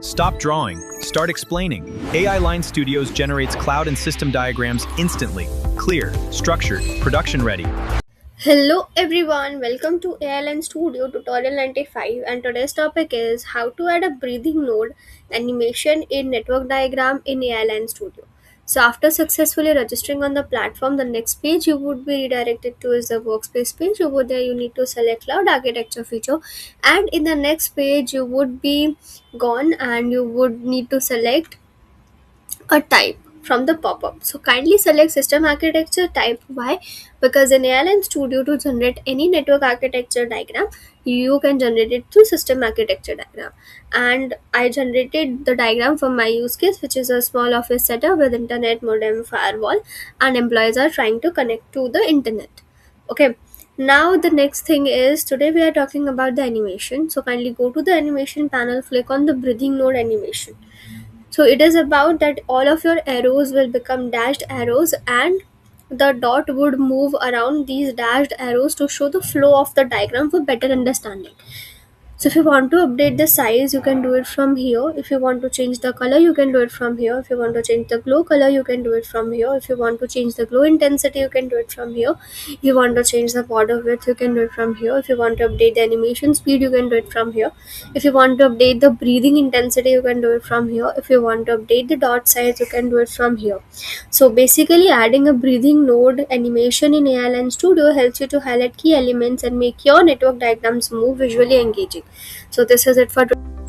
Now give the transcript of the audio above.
Stop drawing, start explaining. AI Line Studios generates cloud and system diagrams instantly. Clear, structured, production ready. Hello everyone, welcome to ALN Studio tutorial 95, and today's topic is how to add a breathing node animation in network diagram in ALN Studio. So after successfully registering on the platform, the next page you would be redirected to is the workspace page. Over there you need to select cloud architecture feature, and in the next page you would be gone and you would need to select a type from the pop-up. So kindly select system architecture type. Why? Because in ALN Studio, to generate any network architecture diagram, you can generate it through system architecture diagram. And I generated the diagram for my use case, which is a small office setup with internet, modem, firewall, and employees are trying to connect to the internet. Okay. Now the next thing is, today we are talking about the animation. So kindly go to the animation panel, click on the breathing node animation. So it is about that all of your arrows will become dashed arrows, and the dot would move around these dashed arrows to show the flow of the diagram for better understanding. So if you want to update the size, you can do it from here. If you want to change the color, you can do it from here. If you want to change the glow color, you can do it from here. If you want to change the glow intensity, you can do it from here. If you want to change the border width, you can do it from here. If you want to update the animation speed, you can do it from here. If you want to update the breathing intensity, you can do it from here. If you want to update the dot size, you can do it from here. So basically, adding a breathing node animation in ALN Studio helps you to highlight key elements and make your network diagrams more visually engaging. So this is it for today.